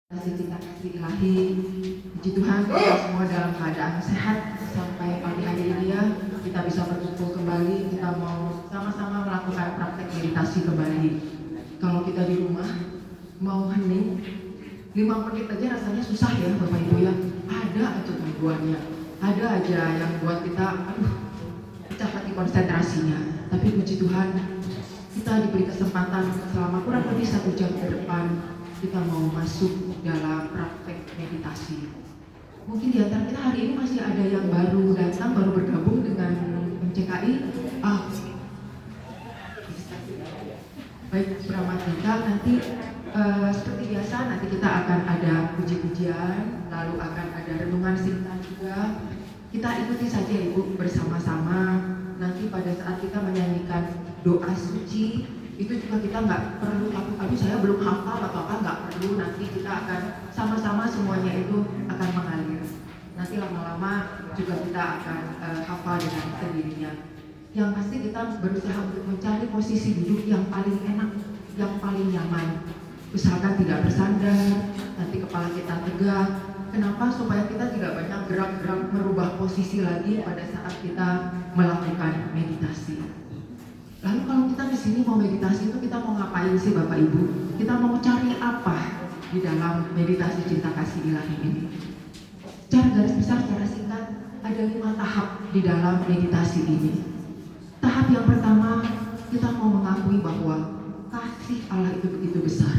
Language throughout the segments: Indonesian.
Kasih kita kasih ilahi. Puji Tuhan kita semua dalam keadaan sehat sampai pagi hari ini ya. Kita bisa berkumpul kembali. Kita mau sama-sama melakukan praktek meditasi kembali. Kalau kita di rumah mau hening 5 menit aja rasanya susah ya Bapak Ibu ya. Ada aja gangguannya. Ada aja yang buat kita pecah hati konsentrasinya. Tapi puji Tuhan kita diberi kesempatan selama kurang lebih 1 jam ke depan kita mau masuk dalam praktek meditasi. Mungkin di antara kita hari ini masih ada yang baru datang, baru bergabung dengan MCKI. Baik, selamat datang. Nanti seperti biasa nanti kita akan ada puji-pujian, lalu akan ada renungan singkat juga. Kita ikuti saja Ibu bersama-sama. Nanti pada saat kita menyanyikan doa suci itu juga kita nggak perlu takut, aduh saya belum hafal atau apa, nggak perlu. Nanti kita akan sama-sama semuanya itu akan mengalir. Nanti lama-lama juga kita akan hafal dengan sendirinya. Yang pasti kita berusaha untuk mencari posisi duduk yang paling enak, yang paling nyaman. Usahakan tidak bersandar, nanti kepala kita tegak. Kenapa? Supaya kita tidak banyak gerak-gerak merubah posisi lagi pada saat kita melakukan meditasi. Lalu kalau kita di sini mau meditasi itu kita mau ngapain sih Bapak Ibu? Kita mau cari apa di dalam meditasi cinta kasih ilahi ini? Secara garis besar, secara singkat, ada 5 tahap di dalam meditasi ini. Tahap yang pertama, kita mau mengakui bahwa kasih Allah itu begitu besar.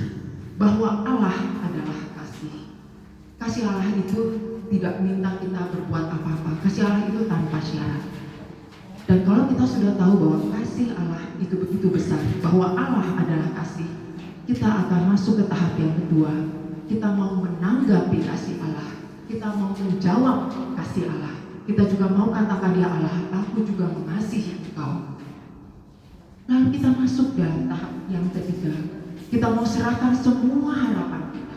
Bahwa Allah adalah kasih. Kasih Allah itu tidak minta kita berbuat apa-apa. Kasih Allah itu tanpa syarat. Dan kalau kita sudah tahu bahwa kasih Allah itu begitu besar, bahwa Allah adalah kasih, kita akan masuk ke tahap yang kedua. Kita mau menanggapi kasih Allah, kita mau menjawab kasih Allah. Kita juga mau katakan ya Allah, aku juga mengasihi engkau. Lalu kita masuk dalam tahap yang ketiga. Kita mau serahkan semua harapan kita.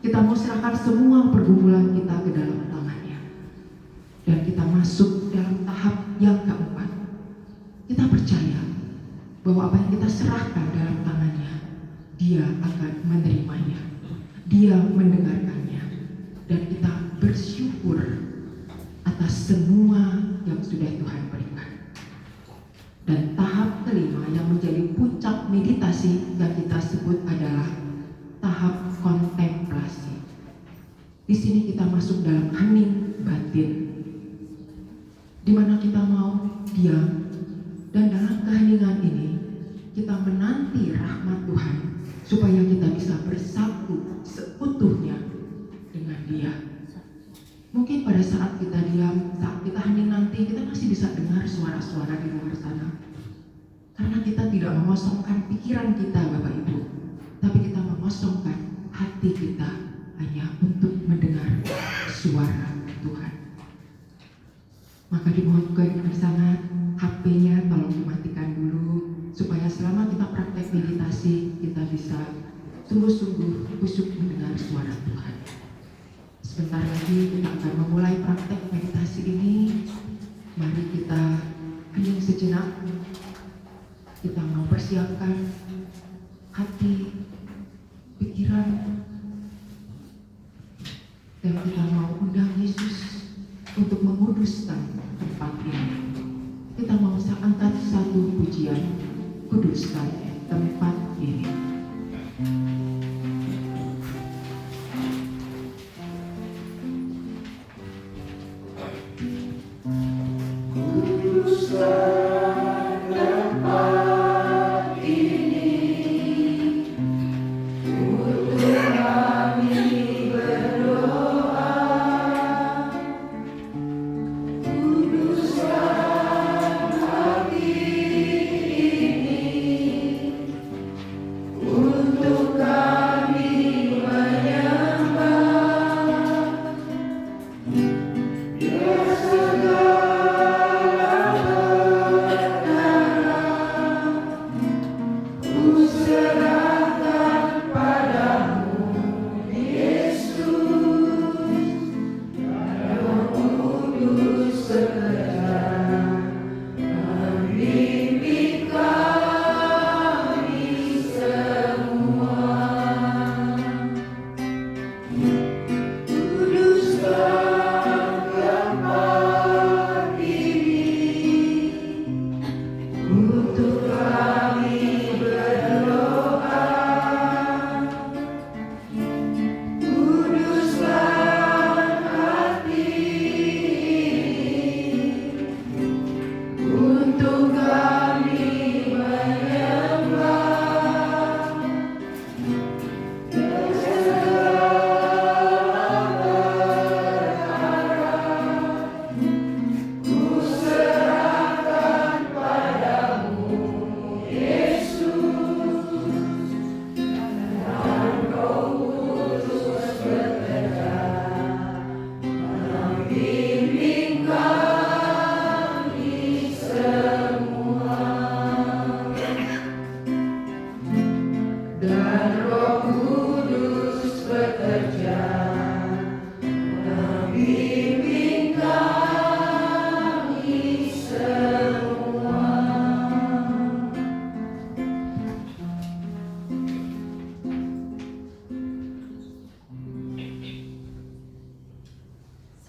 Kita mau serahkan semua pergumulan kita ke dalam tangannya. Dan kita masuk dalam tahap yang keempat. Kita percaya bahwa apa yang kita serahkan dalam tangannya, Dia akan menerimanya, Dia mendengarkannya, dan kita bersyukur atas semua yang sudah Tuhan berikan. Dan tahap kelima yang menjadi puncak meditasi yang kita sebut adalah tahap kontemplasi. Di sini kita masuk dalam hening batin, di mana kita mau diam. Dan dalam keheningan ini kita menanti rahmat Tuhan supaya kita bisa bersatu seutuhnya dengan Dia. Mungkin pada saat kita diam, saat kita hening nanti, kita masih bisa dengar suara-suara di luar sana. Karena kita tidak mengosongkan pikiran kita Bapak Ibu, tapi kita mengosongkan hati kita hanya untuk mendengar suara Tuhan. Maka dimohon juga di sana HP-nya tolong dimatikan dulu supaya selama kita praktek meditasi kita bisa sungguh-sungguh khusyuk mendengar suara Tuhan. Sebentar lagi kita akan memulai praktek meditasi ini. Mari kita hening sejenak. Kita mau persiapkan hati, pikiran, dan kita mau undang Yesus untuk menguduskan tempat ini. Kita mau angkat satu pujian, kuduskan tempat ini. Oh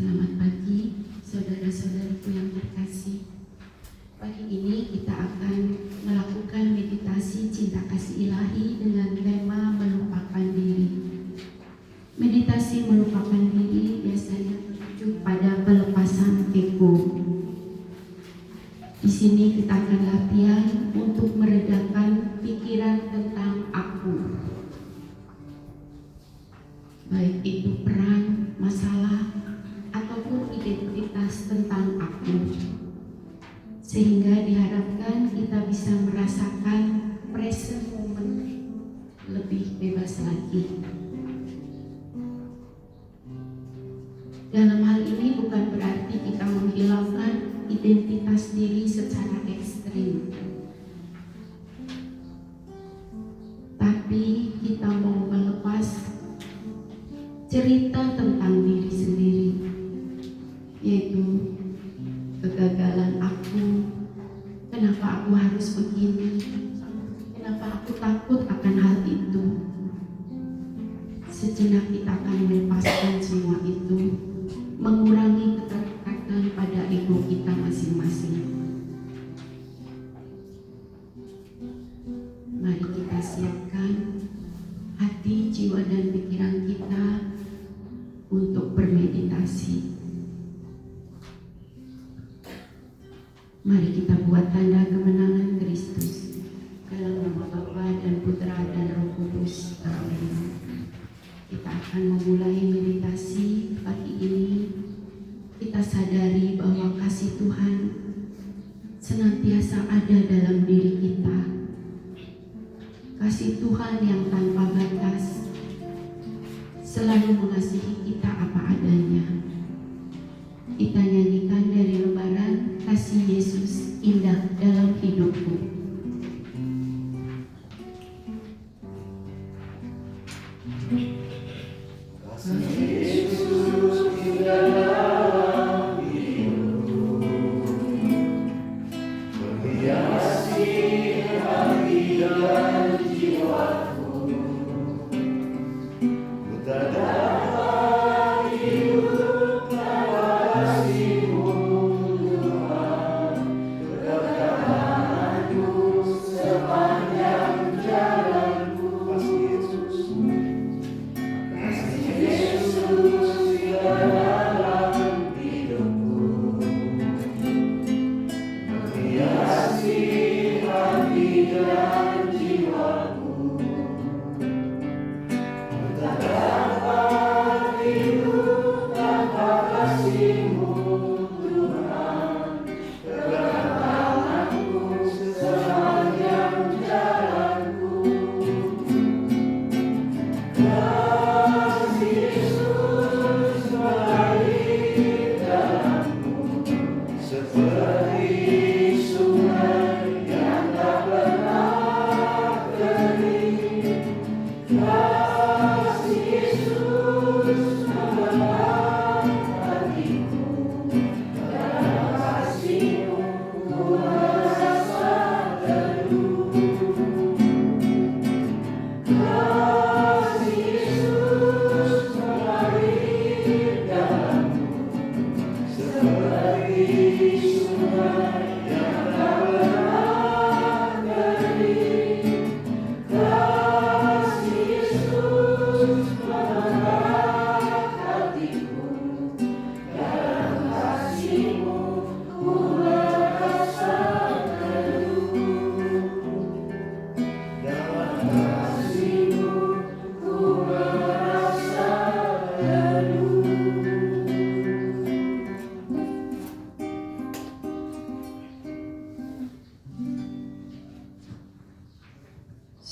Selamat pagi, saudara-saudaraku yang terkasih. Pagi ini kita akan melakukan meditasi cinta kasih ilahi dengan tema melupakan diri. Meditasi melupakan diri biasanya tertuju pada pelepasan ego. Di sini kita akan latihan untuk meredakan pikiran tentang aku. Baik itu peran, masalah, ataupun identitas tentang aku, sehingga diharapkan kita bisa merasakan present moment lebih bebas lagi. Dalam hal ini bukan berarti kita menghilangkan identitas diri secara ekstrim, tapi kita mau melepas cerita tentang diri sendiri, yaitu kegagalan aku, kenapa aku harus begini, kenapa aku takut akan hal itu. Sejenak kita akan melepaskan semua itu, mengurangi keterikatan pada ego kita masing-masing. Mari kita siapkan hati, jiwa, dan pikiran kita untuk bermeditasi. Mari kita buat tanda kemenangan Kristus dalam nama Bapa dan Putra dan Roh Kudus. Amin. Kita akan memulai meditasi pagi ini. Kita sadari bahwa kasih Tuhan senantiasa ada dalam diri kita. Kasih Tuhan yang tanpa batas selalu mengasihi kita apa adanya. Kita nyanyikan dari lembaran Kasih Yesus Indah Dalam Hidupku.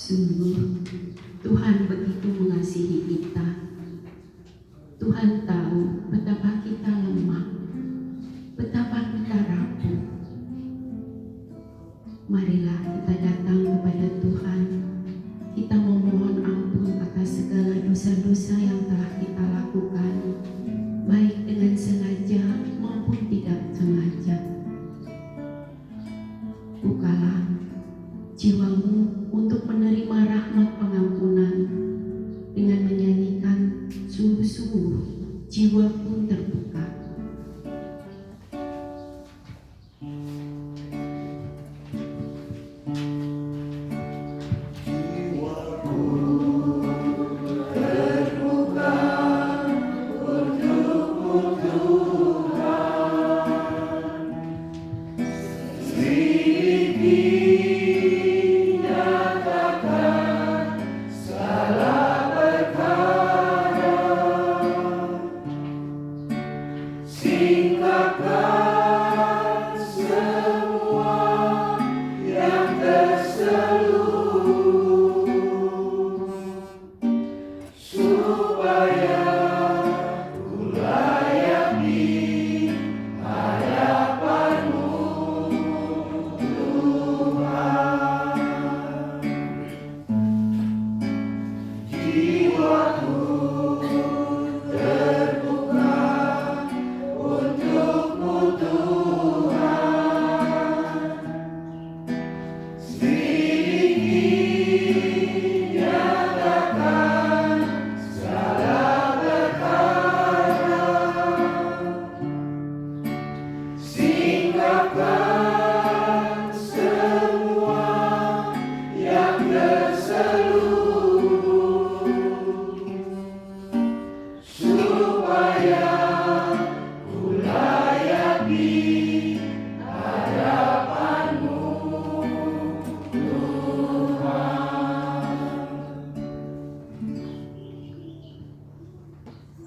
Sungguh Tuhan begitu mengasihi kita. Tuhan tahu betapa kita lemah, betapa kita rapuh. Marilah kita datang kepada Tuhan. Kita memohon ampun atas segala dosa-dosa yang telah kita jiwa pun terbuka.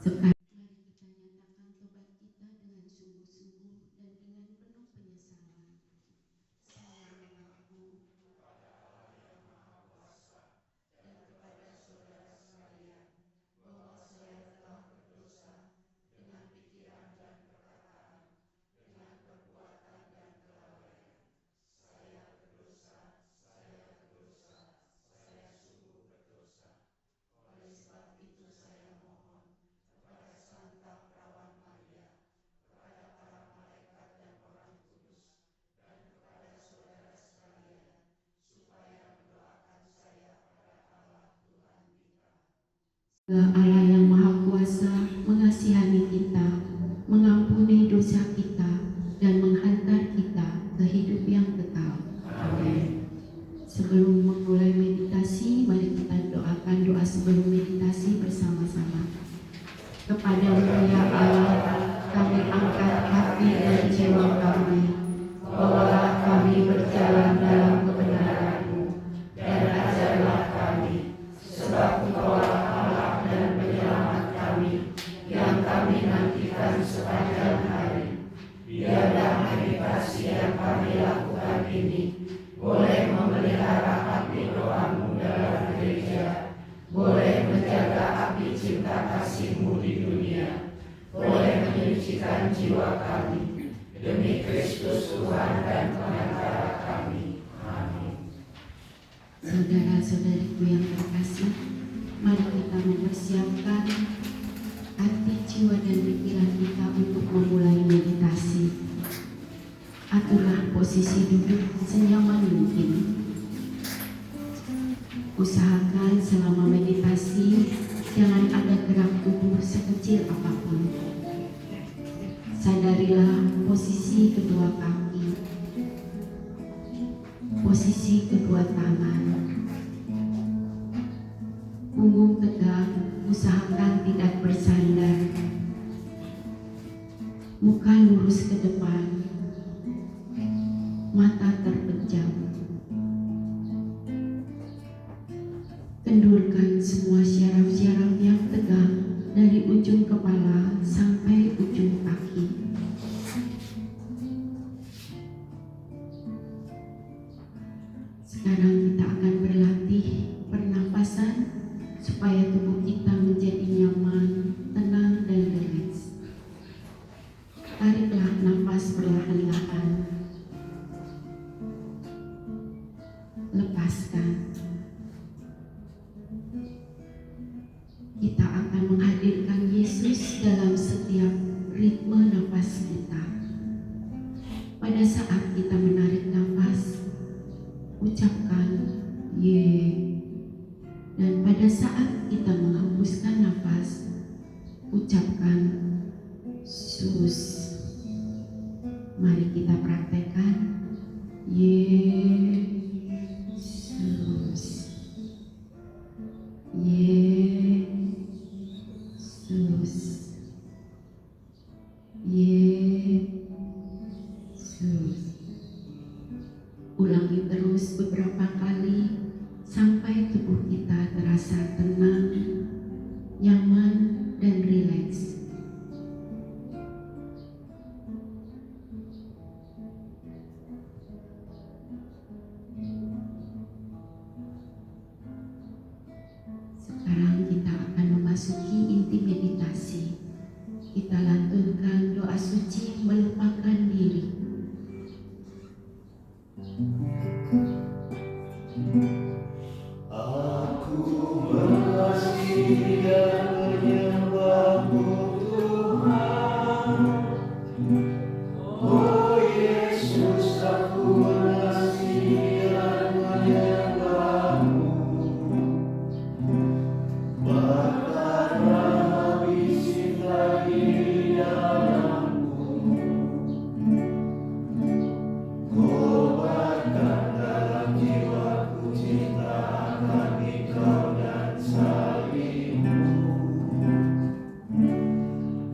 Sekarang mari kita nyatakan tobat kita dengan sungguh-sungguh dan dengan penuh penyesalan. Saya mengaku dan kepada saudara sekalian bahwa saya telah berdosa dengan pikiran dan perkataan, dengan perbuatan dan kelalaian. Saya berdosa, saya berdosa, saya sungguh berdosa. Oleh sebab itu saya mohon kepada Santa Perawan Maria, kepada para malaikat dan orang kudus, dan kepada saudara sekalian, supaya mendoakan saya pada Allah Tuhan kita. Allah yang Maha Kuasa mengasihani kita, mengampuni dosa kita, dan menghantar kita ke hidup yang kekal. Amin. Sebelum memulai meditasi, mari kita doakan doa sebelum meditasi bersama-sama. Kepadamu ya Allah, kami angkat hati dan jiwa kami. Bawalah kami berjalan dalam kebenaran-Mu, dan ajarlah kami, sebab Engkaulah Allah dan penyelamat kami, yang kami nantikan sepanjang hari. Biarlah meditasi yang kami lakukan ini boleh memelihara api doa-Mu dalam gereja, boleh menjaga api cinta kasih-Mu di dunia, boleh menyucikan jiwa kami, demi Kristus Tuhan dan pengantara kami. Amin. Saudara-saudariku yang terkasih, mari kita mempersiapkan hati, jiwa, dan pikiran kita untuk memulai meditasi. Aturlah posisi duduk senyaman mungkin. Usahakan selama meditasi jangan ada gerak tubuh sekecil apapun. Sadarilah posisi kedua kaki, posisi kedua tangan. Punggung tegak, usahakan tidak bersandar. Muka lurus ke depan, mata terpejam. Kendurkan semua syaraf-syaraf yang tegak dari ujung kepala sampai ujung kaki. Sekarang kita akan berlatih pernapasan supaya tubuh kita menjadi nyaman, tenang, dan rileks. Tariklah nafas perlahan-lahan. Lepaskan. Kita akan menghadirkan Yesus dalam setiap ritme nafas kita. Pada saat kita menarik nafas, ucapkan Ye. Dan pada saat kita menghembuskan nafas, ucapkan Yesus. Mari kita praktekkan. Yesus. Yesus. Yesus. Ulangi terus beberapa kali sampai tubuh kita terasa tenang, nyaman, dan rileks. Sekarang kita akan memasuki inti meditasi. Kita lantunkan doa suci melupakan diri. Aku mengasihi dan menyembah-Mu Tuhan. Oh Yesus, aku mengasihi dan menyembah-Mu. Bahkanlah habis cinta di dalam-Mu. Kobarkan dalam jiwaku cinta akan Engkau dan salib-Mu.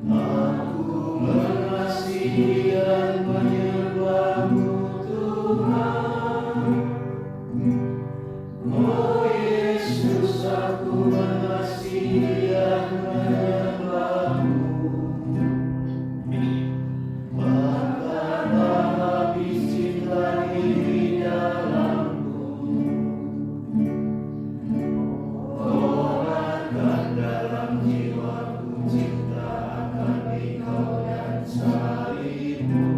Aku mengasihi dan menyembah-Mu Tuhan. Oh Yesus, aku mengasihi dan menyembah-Mu. Bahkanlah habis cinta di dalam-Mu. Kobarkan dalam jiwaku cinta akan Engkau dan salib-Mu.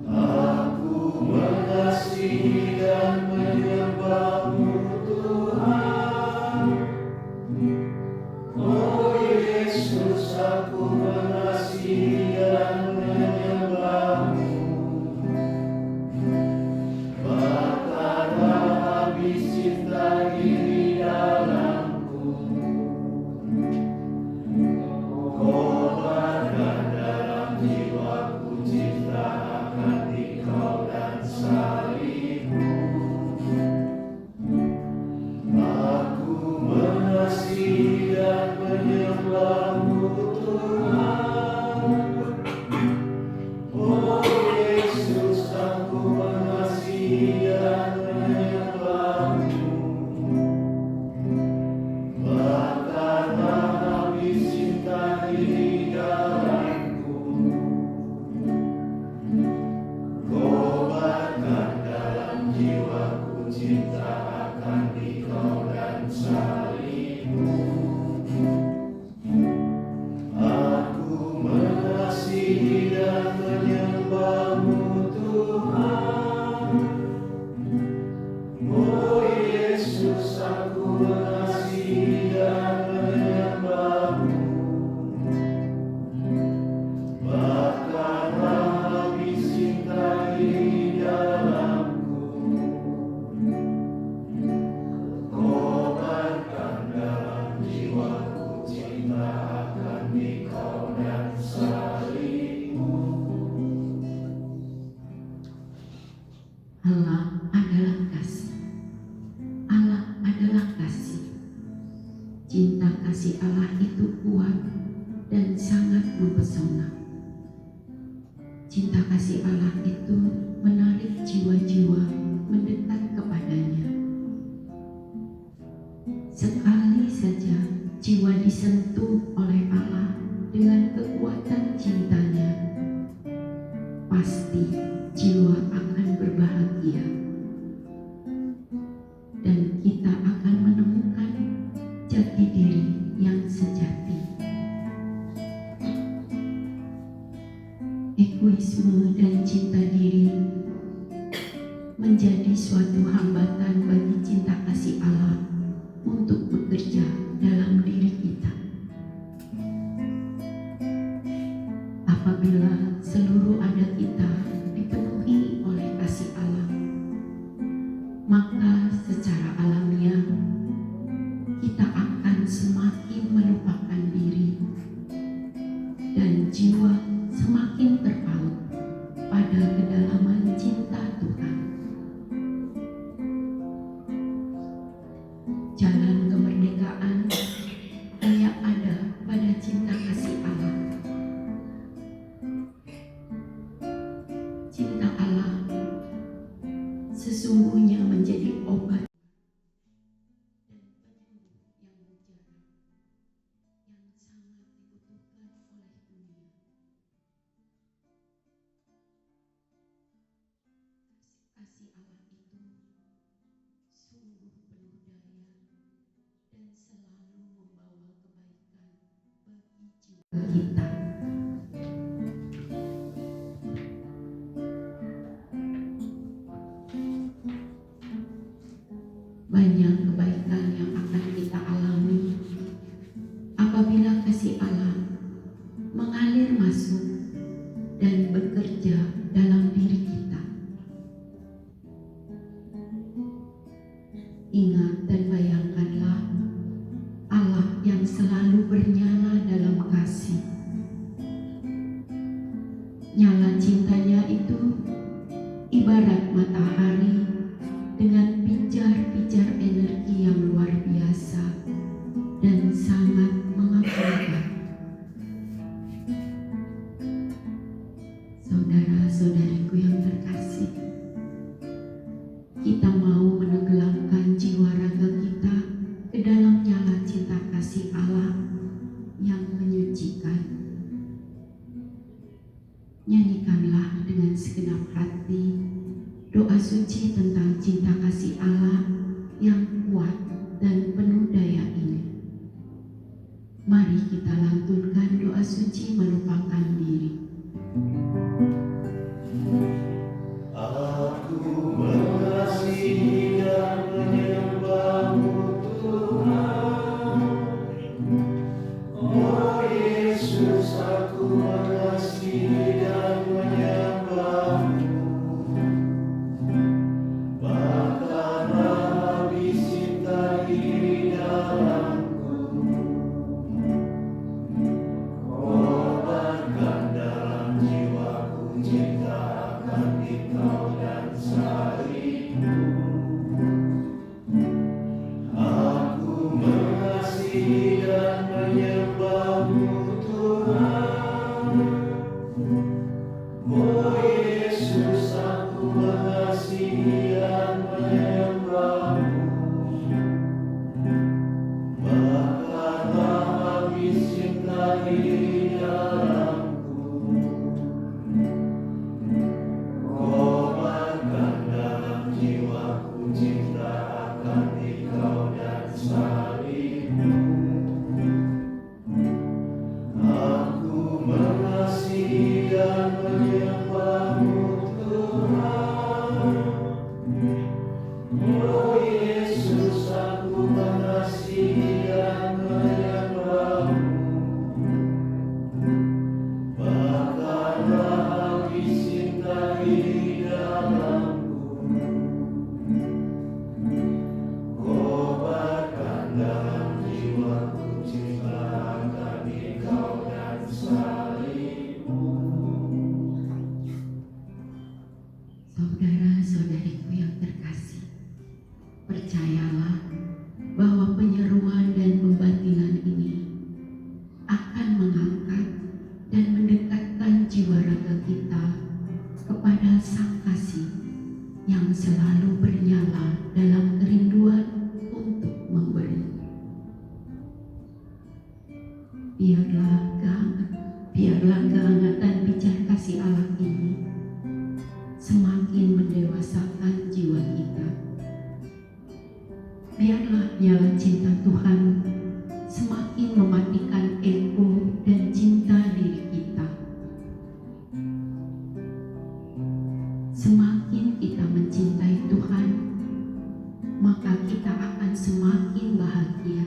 Aku mengasihi dan menyembah-Mu Tuhan. Oh Yesus, aku mengasihi dan menyembah-Mu. Bahkanlah habis cinta di dalam-Mu. Kobarkan dalam jiwaku cinta akan Engkau dan salib-Mu. Aku mengasihi dan menyembah-Mu Tuhan. Oh Yesus, aku mengasihi dan menyembah-Mu. Bahkanlah habis cinta di dalam-Mu. Kobarkan dalam jiwaku cinta akan Engkau dan salib-Mu. Aku mengasihi dan menyembah-Mu Tuhan. Oh Yesus, aku mengasihi dan menyembah-Mu. Bahkanlah habis cinta di dalam-Mu. Kobarkan dalam jiwaku cinta akan Engkau dan salib-Mu. Allah adalah kasih. Allah adalah kasih. Cinta kasih Allah itu kuat dan sangat mempesona. Cinta kasih Allah itu menarik jiwa-jiwa mendekat kepadanya. Sekali saja jiwa disentuh oleh Allah dengan kekuatan cintanya, pasti jiwa akan berbahagia. Dan kita akan menemukan jati diri yang sejati. Egoisme dan cinta diri menjadi suatu hambatan bagi cinta kasih Allah untuk bekerja dalam diri kita. Apabila seluruh ada kita dipenuhi oleh kasih Allah, maka secara alamiah kita akan semakin melupakan diri kasih Allah itu sungguh penuh daya dan selalu membawa kebaikan bagi jiwa kita. Banyak kebaikan yang akan kita alami apabila kasih Allah mengalir masuk dan bekerja dalam diri kita. Ingat dan bayangkanlah Allah yang selalu bernyala dalam kasih. Nyala cintanya itu ibarat matahari dengan pijar-pijar energi yang luar biasa dan sangat mengagumkan. Saudara-saudariku yang terkasih, kita mau menenggelamkan jiwa raga kita ke dalam nyala cinta kasih Allah yang menyucikan. Nyanyikanlah dengan segenap hati doa suci tentang cinta kasih Allah yang kuat dan penuh daya ini. Mari kita lantunkan doa suci melupakan diri. Aku mengasihi dan menyembah-Mu Tuhan. Oh Yesus, aku mengasihi dan menyembah-Mu. Bahkanlah habis cinta di dalamku. Kobarkan dalam jiwaku cinta akan Engkau dan salib-Mu. Aku mengasihi dan menyembah-Mu Tuhan. Oh Yesus, aku mengasihi dan menyembah-Mu. Bahkanlah habis cinta di dalamku. Kobarkan dalam jiwaku cinta akan Engkau dan salib-Mu. Aku mengasihi dan menyembah-Mu Tuhan. Oh Yesus, aku mengasihi dan menyembah-Mu. Bahkanlah habis cinta di dalamku. Kobarkan dalam jiwaku cinta akan Engkau dan salib-Mu. Saudara-saudariku yang terkasih, percayalah bahwa penyeruan dan pembatilan ini akan mengangkat dan mendekatkan jiwa raga kita kepada Sang Kasih yang selalu bernyala dalam kerinduan untuk memberi. Biarlah kehangatan pijar kasih Allah ini semakin mendewasakan jiwa kita. Biarlah nyala cinta Tuhan semakin mematikan ego dan cinta diri kita. Semakin kita mencintai Tuhan, maka kita akan semakin bahagia.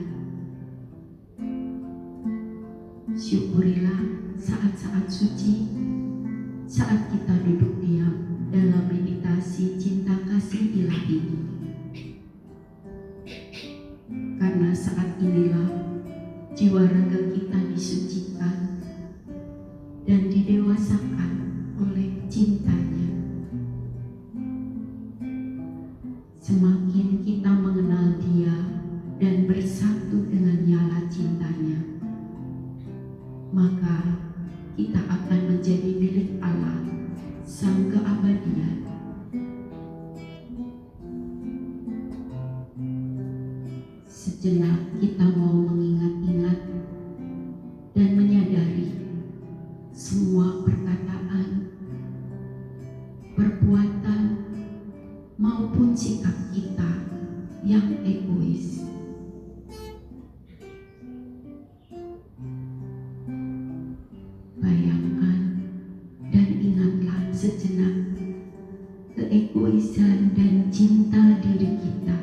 Syukurilah saat-saat suci, saat kita duduk diam dalam meditasi cinta kasih ilahi ini. Karena saat inilah jiwa raga kita disucikan dan didewasakan oleh cintanya. Semakin kita mengenal Dia dan bersatu dengan nyala cintanya, maka kita akan menjadi milik Allah, Sang Keabadian. Sejenak kita mau mengingat-ingat sejenak keegoisan dan cinta diri kita.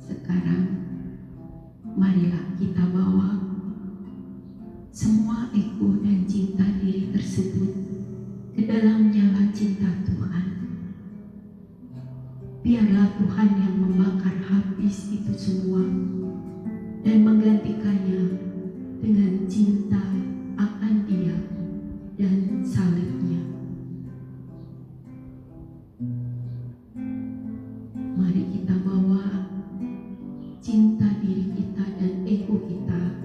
Sekarang, marilah kita bawa semua ego dan cinta diri tersebut ke dalam nyala cinta Tuhan. Biarlah Tuhan yang membakar habis itu semua dan menggantikannya dengan cinta akan Dia dan salibnya. Mari kita bawa cinta diri kita dan ego kita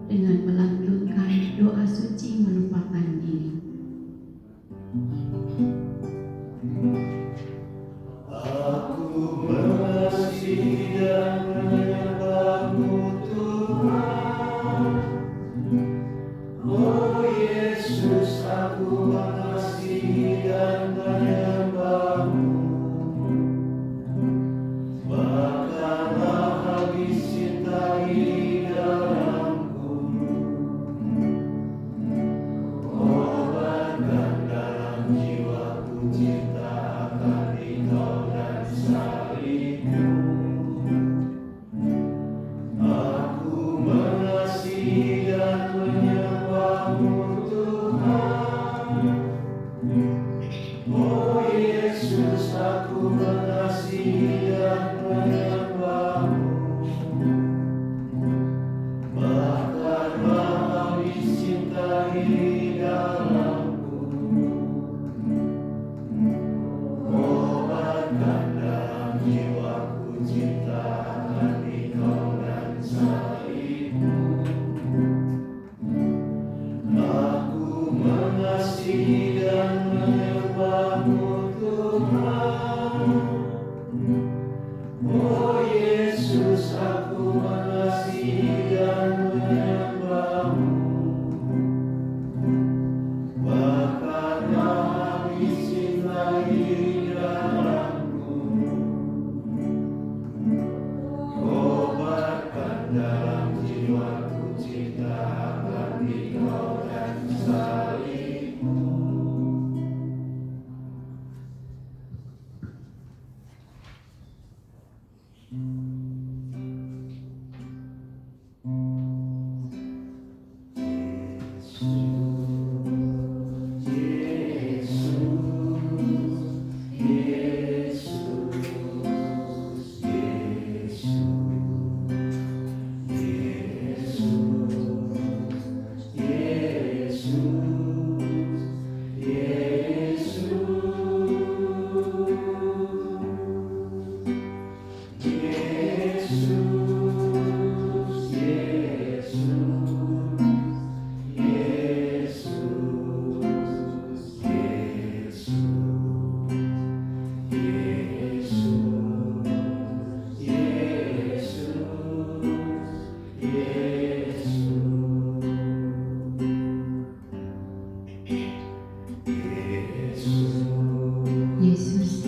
dengan melantunkan doa suci melupakan diri. Aku mengasihi dan menyembah-Mu Tuhan. Oh Yesus, aku mengasihi dan menyembah-Mu. Bakarlah habis cinta di dalamku. Obatkan dalam jiwaku cinta akan Engkau dan salibmu. Aku mengasihi dan menyembah-Mu Tuhan. Oh Yesus, aku mengasihi dan menyembah-Mu. Bakarlah habis cinta di dalamku. Obatkan dalam jiwaku cinta akan Engkau dan salibmu. Aku mengasihi dan menyembah-Mu Tuhan. Oh Yesus, aku mengasihi dan menyembah-Mu. Bakarlah habis cinta di dalamku. Obatkan dalam jiwaku cinta akan Engkau dan salibmu. Yesus,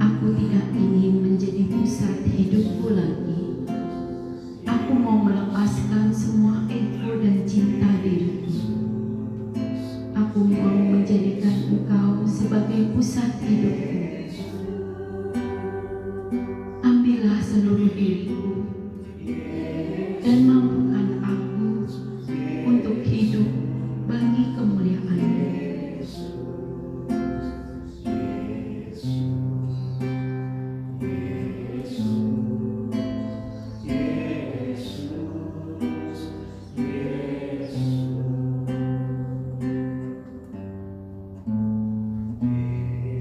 aku tidak ingin menjadi pusat hidupku lagi. Aku mau melepaskan semua ego dan cinta diriku. Aku mau menjadikan Engkau sebagai pusat hidupku. Ambillah seluruh diriku dan mampukan aku untuk hidup bagi kemuliaan-Mu.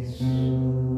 Yesus.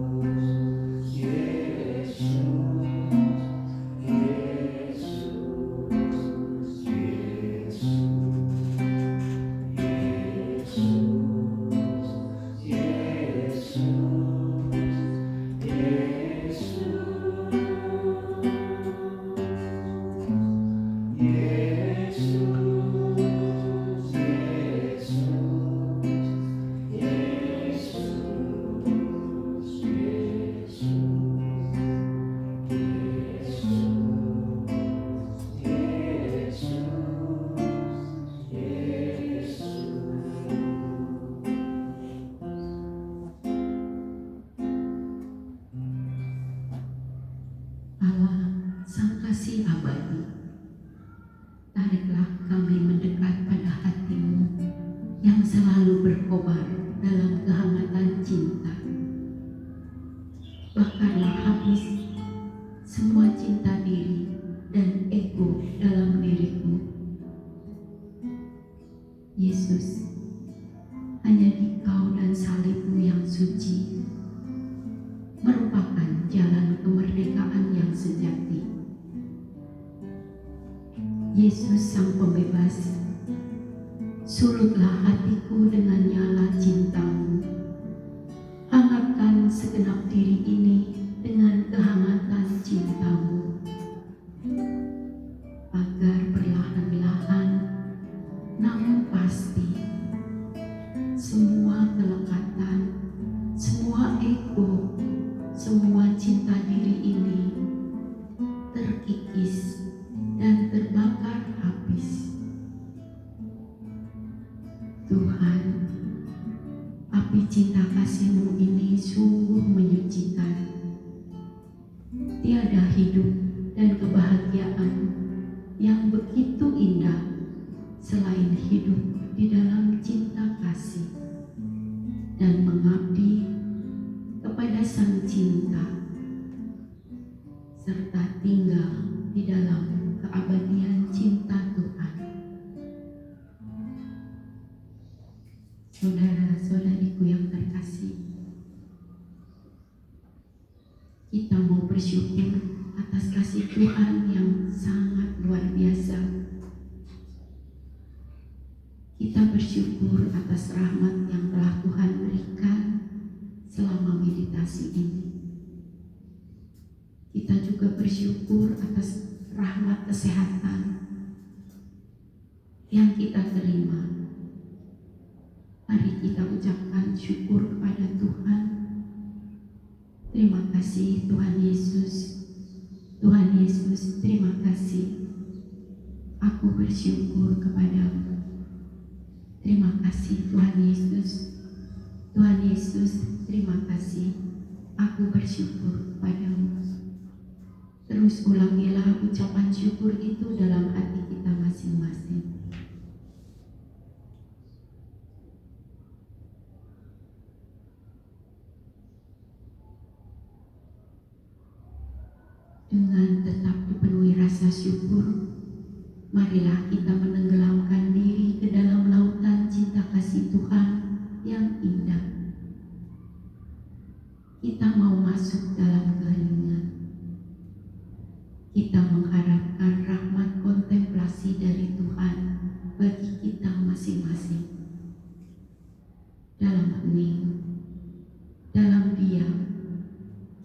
yang selalu berkobar dalam kehangatan cinta. Bakarlah habis semua cinta diri dan ego dalam diriku. Yesus, hanya di Kau dan salib-Mu yang suci merupakan jalan kemerdekaan yang sejati. Yesus Sang Pembebas, surutlah hatiku dengan nyala cinta-Mu. Hangatkan segenap diri ini dengan kehangatan cinta-Mu, agar perlahan-lahan namun pasti semua kelekatan, semua ego, semua cinta diri ini terkikis dan terbakar habis. Tuhan, api cinta kasih-Mu ini sungguh menyucikan. Tiada hidup dan kebahagiaan yang begitu indah selain hidup di dalam cinta kasih dan mengabdi kepada Sang Cinta, serta tinggal di dalam keabadian cinta Tuhan. Saudara-saudariku yang terkasih, kita mau bersyukur atas kasih Tuhan yang sangat luar biasa. Kita bersyukur atas rahmat yang telah Tuhan berikan selama meditasi ini. Kita juga bersyukur atas rahmat kesehatan yang kita terima. Mari kita ucapkan syukur kepada Tuhan. Terima kasih Tuhan Yesus. Tuhan Yesus, terima kasih. Aku bersyukur kepadamu. Terima kasih Tuhan Yesus. Tuhan Yesus, terima kasih. Aku bersyukur kepadamu. Terus ulangilah ucapan syukur itu dalam hati kita masing-masing. Dengan tetap dipenuhi rasa syukur, marilah kita menenggelamkan diri ke dalam lautan cinta kasih Tuhan yang indah. Kita mau masuk dalam keheningan. Kita mengharapkan rahmat kontemplasi dari Tuhan bagi kita masing-masing. Dalam hening, dalam diam,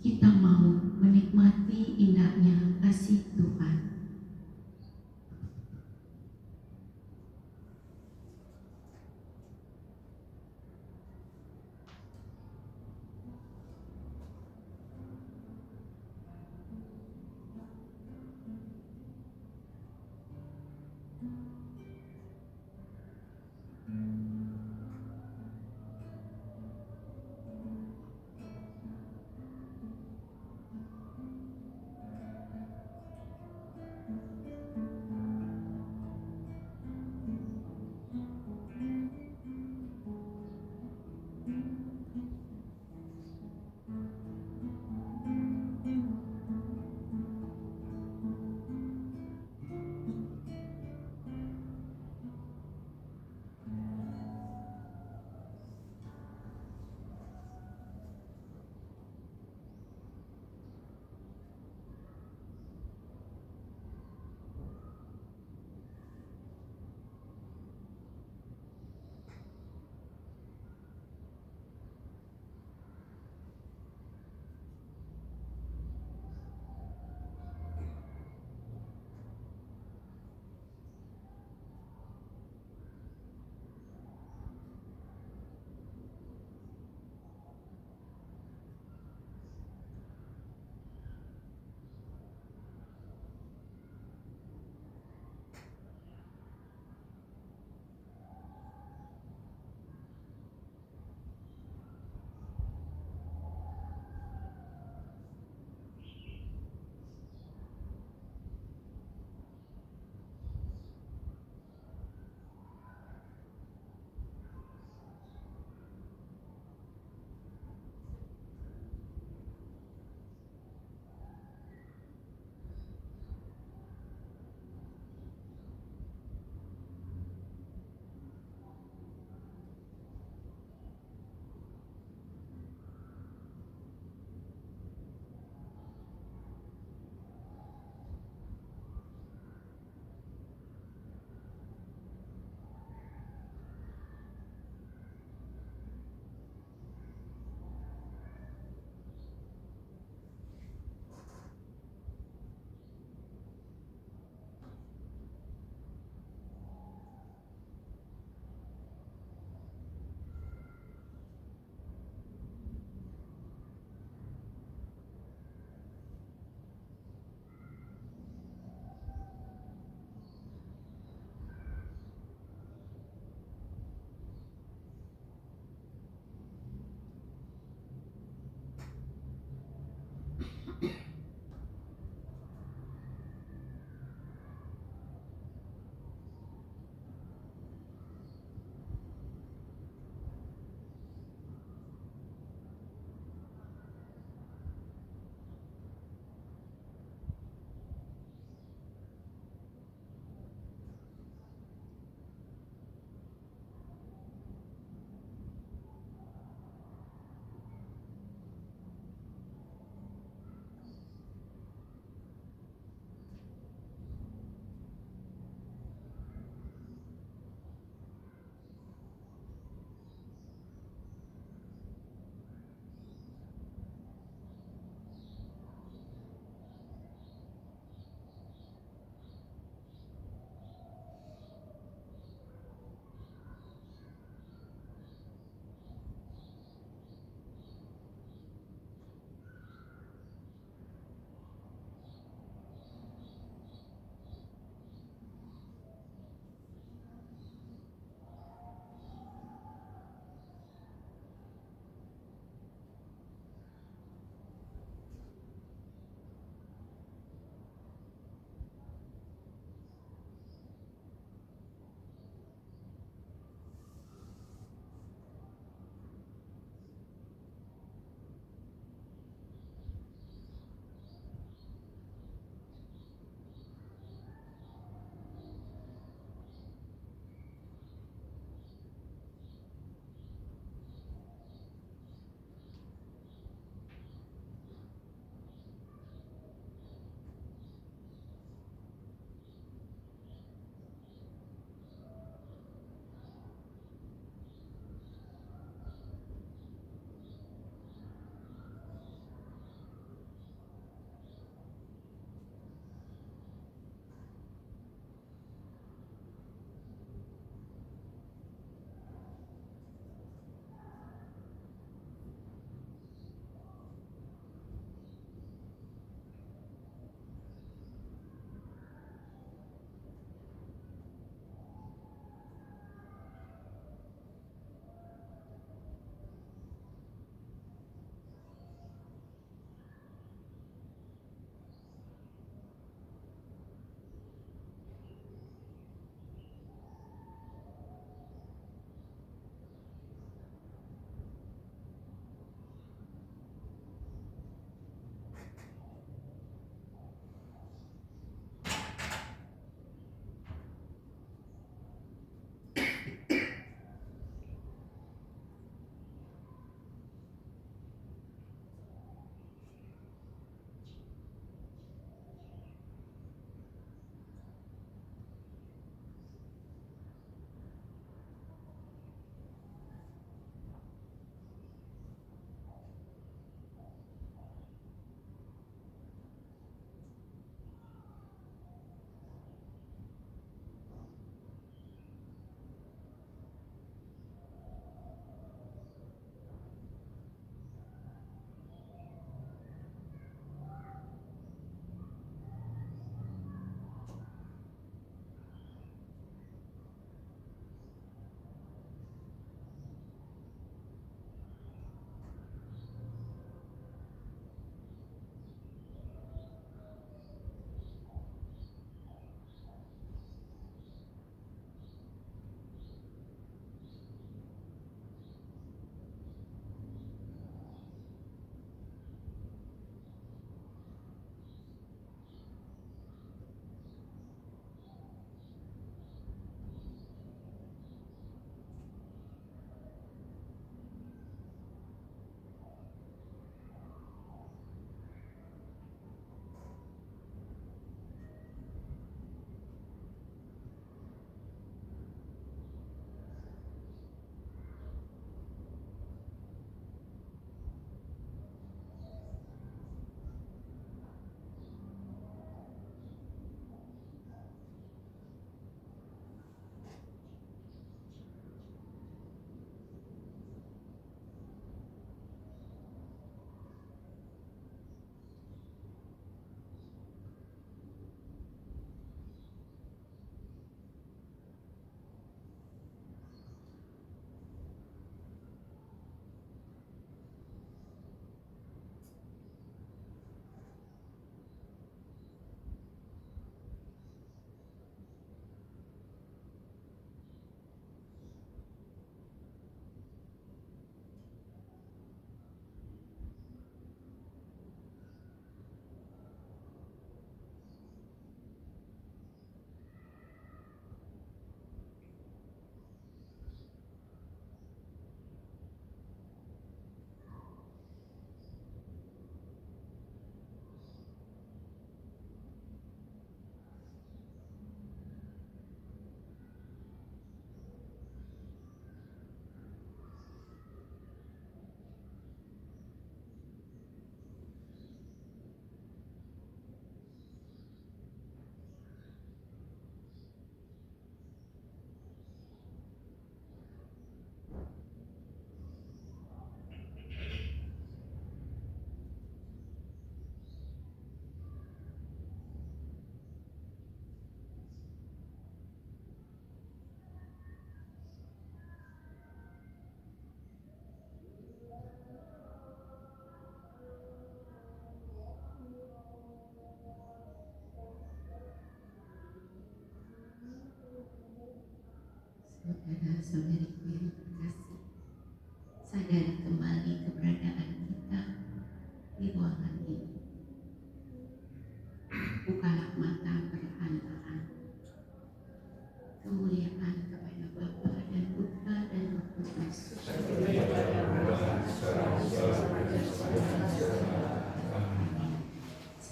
kita mau menikmati indahnya kasih Tuhan.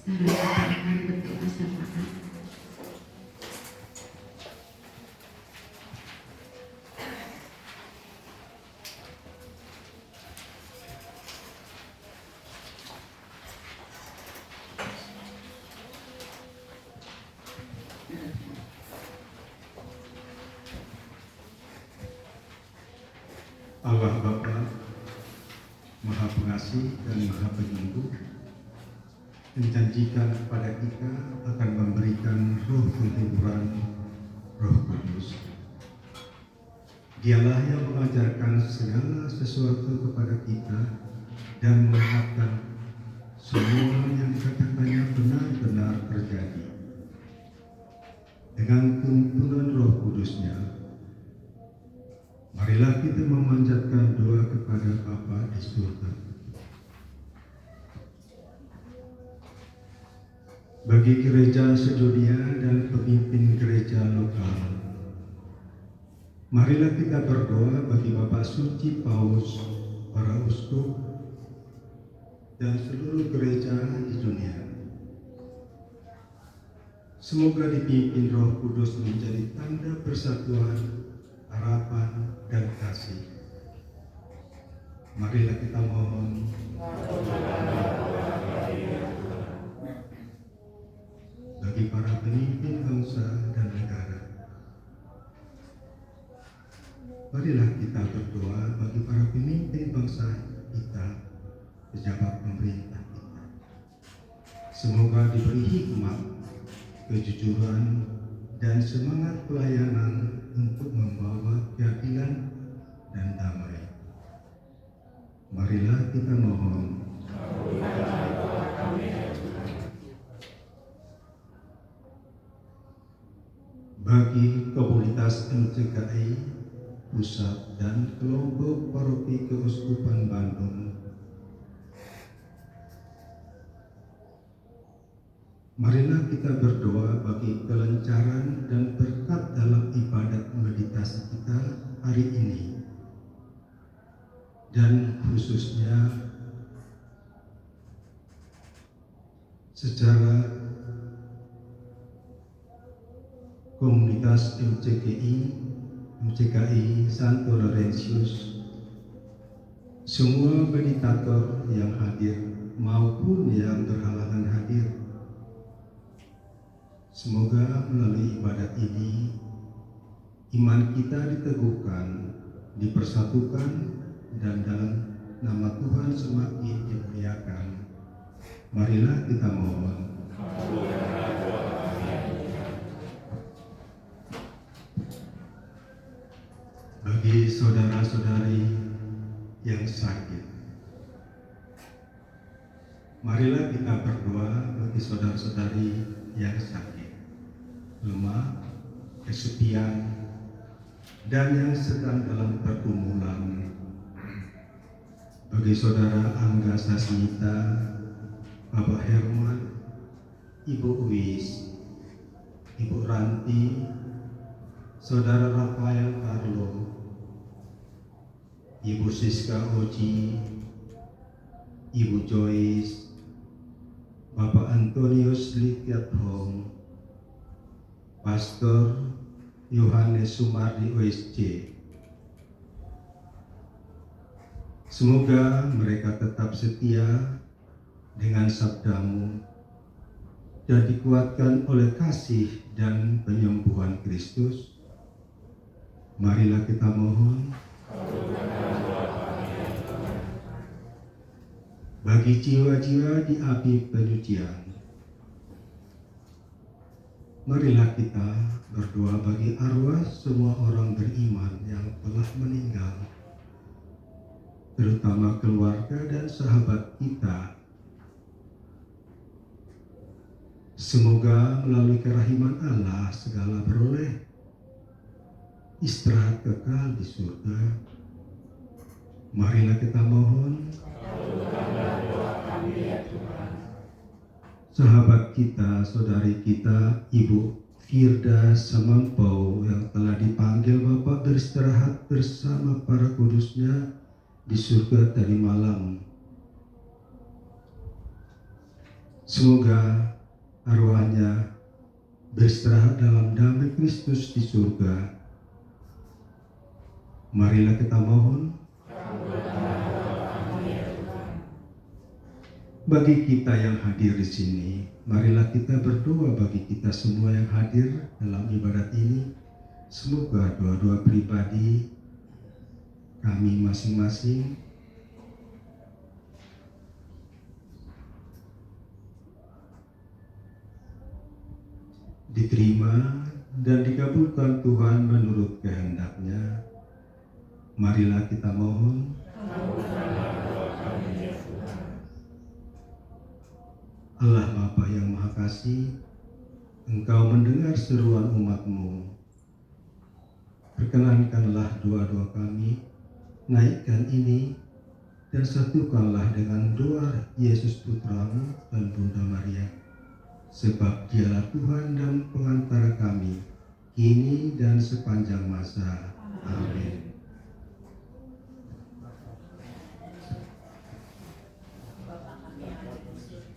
Sekarang kita akan berdoa syafaat. Allah Bapa, Maha Pengasih dan Maha Penyembuh, menjanjikan kepada kita akan memberikan roh penghiburan, Roh Kudus. Dialah yang mengajarkan segala sesuatu kepada kita dan mengingatkan semua yang dikatakannya benar-benar terjadi. Dengan tuntunan Roh Kudusnya, marilah kita memanjatkan doa kepada Bapa di surga. Bagi gereja sedunia dan pemimpin gereja lokal, marilah kita berdoa bagi Bapak Suci Paus, para uskup, dan seluruh gereja di dunia. Semoga dipimpin Roh Kudus menjadi tanda persatuan, harapan, dan kasih. Marilah kita mohon. Bagi para pemimpin bangsa dan negara, marilah kita berdoa bagi para pemimpin bangsa kita, pejabat pemerintah kita. Semoga diberi hikmat, kejujuran, dan semangat pelayanan untuk membawa keadilan dan damai. Marilah kita mohon. Bagi komunitas MCKI Pusat dan kelompok paroki Keuskupan Bandung, marilah kita berdoa bagi kelancaran dan berkat dalam ibadat meditasi kita hari ini, dan khususnya secara komunitas MCKI Santo Laurentius, semua meditator yang hadir maupun yang berhalangan hadir. Semoga melalui ibadat ini, iman kita diteguhkan, dipersatukan, dan dalam nama Tuhan semakin dimuliakan. Marilah kita mohon. Bagi saudara-saudari yang sakit, marilah kita berdoa bagi saudara-saudari yang sakit, lemah, kesepian, dan yang sedang dalam pergumulan. Bagi saudara Angga Sasmita, Bapak Herman, Ibu Uis, Ibu Ranti, Saudara Rafael Carlo, Ibu Siska Oji, Ibu Joyce, Bapak Antonius Likiathong, Pastor Yohanes Sumardi OSC. Semoga mereka tetap setia dengan sabdamu dan dikuatkan oleh kasih dan penyembuhan Kristus. Marilah kita mohon. Bagi jiwa-jiwa di api penyucian, marilah kita berdoa bagi arwah semua orang beriman yang telah meninggal, terutama keluarga dan sahabat kita. Semoga melalui kerahiman Allah segala beroleh istirahat kekal di surga. Marilah kita mohon. Sahabat kita, saudari kita, Ibu Firda Samampau yang telah dipanggil Bapak beristirahat bersama para kudusnya di surga tadi malam. Semoga arwahnya beristirahat dalam damai Kristus di surga. Marilah kita mohon. Bagi kita yang hadir di sini, marilah kita berdoa bagi kita semua yang hadir dalam ibadat ini. Semoga doa-doa pribadi kami masing-masing diterima dan dikabulkan Tuhan menurut kehendak-Nya. Marilah kita mohon. Allah Bapa yang Maha Kasih, Engkau mendengar seruan umat-Mu. Perkenankanlah doa-doa kami, naikkan ini, dan satukanlah dengan doa Yesus Putra-Mu dan Bunda Maria. Sebab Dialah Tuhan dan pengantara kami, kini dan sepanjang masa. Amin.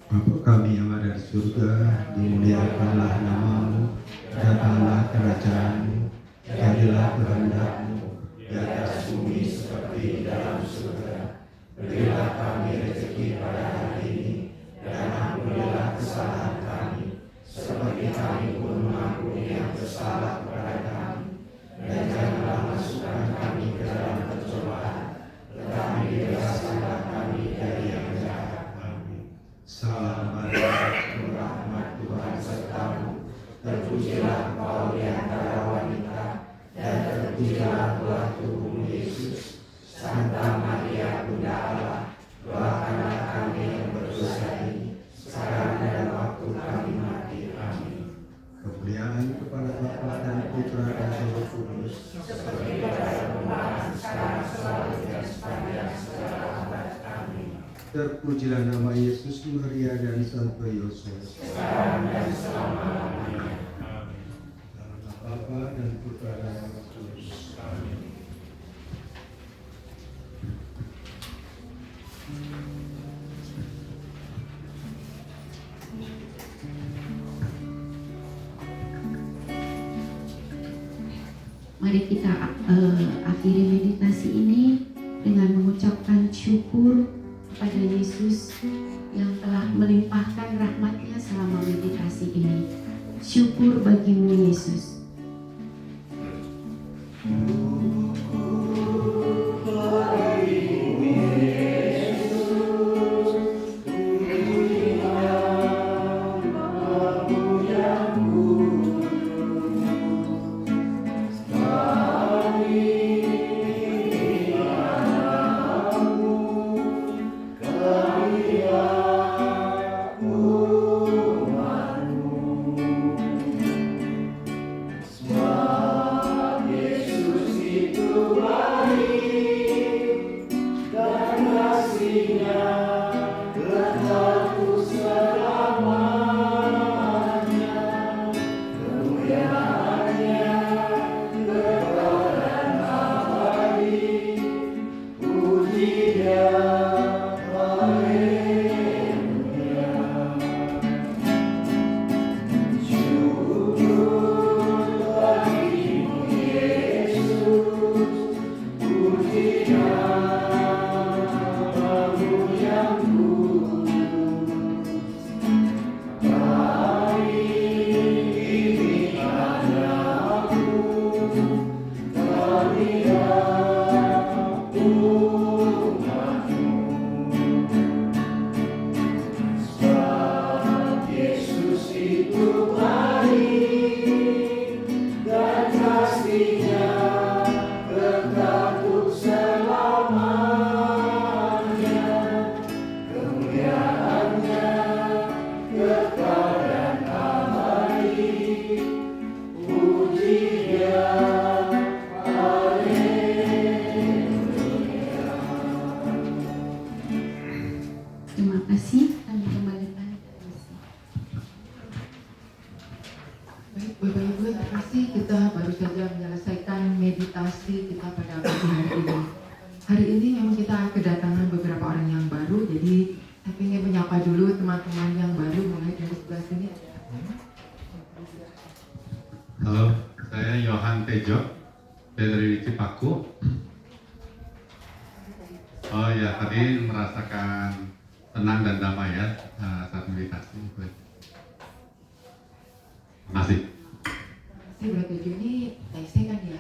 Bapa kami yang ada di surga, dimuliakanlah nama-Mu, datanglah kerajaan-Mu, jadilah kehendak-Mu di atas bumi seperti di dalam surga. Berilah kami rezeki pada hari ini, dan ampunilah kesalahan kami, seperti kami pun mengampuni yang bersalah kepada kami. Dan janganlah masukkan kami ke dalam pencobaan, tetapi bebaskanlah kami dari yang jahat. Salam Maria, penuh rahmat Tuhan serta-Mu, terpujilah Engkau di antara wanita, dan terpujilah buah tubuh-Mu Yesus. Santa Maria Bunda Allah, doakanlah kami yang berdosa ini, sekarang dan waktu kami mati. Amin. Kemuliaan kepada Bapa dan Putra dan Roh Kudus, seperti pada permulaan, sekarang, selalu, dan sepanjang segala abad. Amin. Terpujilah nama Yesus, Maria, dan Santo Yosef, sekarang dan selama-lamanya. Amin. Dalam nama Bapa dan Putra dan Roh Kudus. Amin. Mari kita akhiri meditasi ini dengan mengucapkan syukur kepada Yesus yang telah melimpahkan rahmat-Nya selama meditasi ini. Syukur bagi-Mu Yesus. Terima kasih. Kami kembalikan ke misi. Baik, Bapak Ibu, terima kasih. Kita baru saja menyelesaikan meditasi kita pada pagi hari ini. Hari ini memang kita kedatangan beberapa orang yang baru, jadi saya ingin menyapa dulu teman-teman yang baru Tejo. Saya dari Cipaku. Oh ya, tadi merasakan tenang dan damai ya saat meditasi. Terima kasih. Si Bro Tejo ini Taisei kan ya?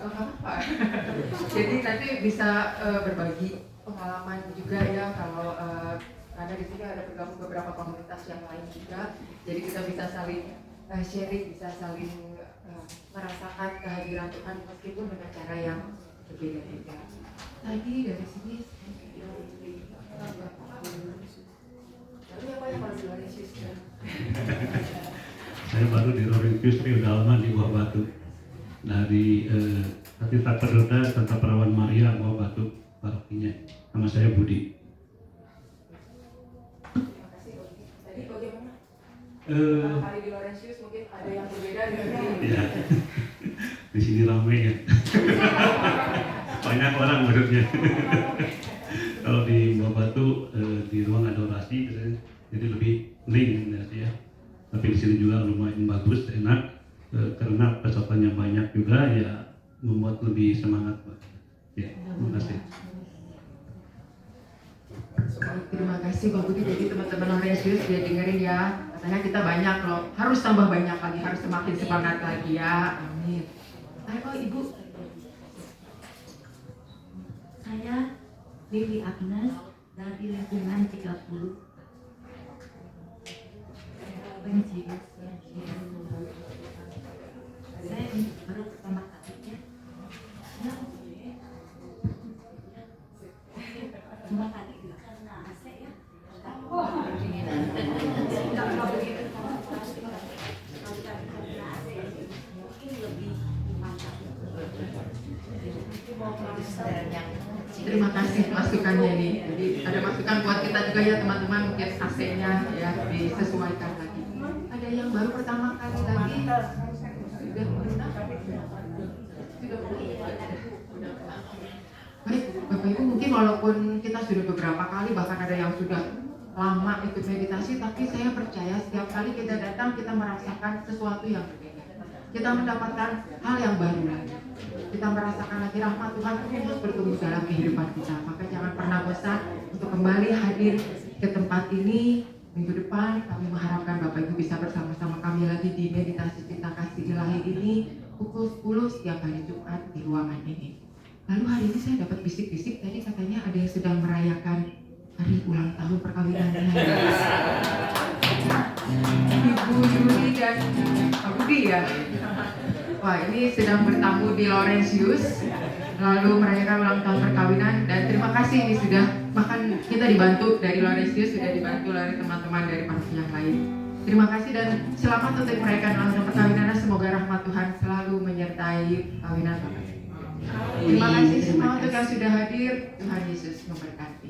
Apa? Jadi nanti bisa berbagi pengalaman juga ya kalau karena di sini ada bergabung beberapa komunitas yang lain juga. Jadi kita bisa saling sharing, bisa saling merasakan kehadiran Tuhan meskipun dengan cara yang berbeda-beda. Tadi dari sini lalu apa yang harus Laurentius ya? Saya baru di Laurentius ini udah lama di Buah Batu. Dari Tita Pedoda, Tante Perawan Maria, Buah Batu, parokinya. Nama saya Budi. Terima kasih Budi. Tadi bagaimana? Kalau kali di Laurentius mungkin ada yang berbeda dengan ini. Ya, di sini ramai ya. Banyak orang maksudnya. Kalau di Buah Batu di ruang adorasi, jadi lebih hening ya. Tapi di sini juga lumayan bagus, enak. Karena pesertanya banyak juga ya, membuat lebih semangat. Ya, terima kasih. Terima kasih Pak Budi. Jadi teman-teman Laurentius dia dengerin ya. Katanya kita banyak loh, harus tambah banyak lagi, harus semakin semangat lagi ya. Amin. Oh Ibu. Saya Lili Agnes dari lingkungan 30 benci. Saya baru pertama kali ya. Cuma kali karena AC ya. Mungkin lebih mantap. Terima kasih masukannya ini. Jadi ada masukan buat kita juga ya teman-teman, mungkin AC-nya ya disesuaikan lagi. Ada yang baru pertama kali lagi sudah pernah? Baik, Bapak Ibu mungkin walaupun kita sudah beberapa kali, bahkan ada yang sudah lama ikut meditasi, tapi saya percaya setiap kali kita datang kita merasakan sesuatu yang berbeda. Kita mendapatkan hal yang baru lagi. Kita merasakan lagi rahmat Tuhan terus bertumbuh dalam kehidupan kita. Maka jangan pernah bosan untuk kembali hadir ke tempat ini. Minggu depan kami mengharapkan Bapak Ibu bisa bersama-sama kami lagi di meditasi Cinta Kasih Ilahi ini pukul 10 setiap hari Jumat di ruangan ini. Lalu hari ini saya dapat bisik-bisik tadi katanya ada yang sedang merayakan hari ulang tahun perkawinannya. Ibu Yuli dan Pak Budi ya. Wah, ini sedang bertamu di Laurentius, lalu merayakan ulang tahun perkawinan, dan terima kasih ini sudah, bahkan kita dibantu dari Laurentius, sudah dibantu oleh teman-teman dari paroki yang lain. Terima kasih dan selamat untuk merayakan ulang tahun perkawinan. Semoga rahmat Tuhan selalu menyertai perkawinan Bapak. Terima kasih semua untuk yang sudah hadir. Tuhan Yesus memberkati.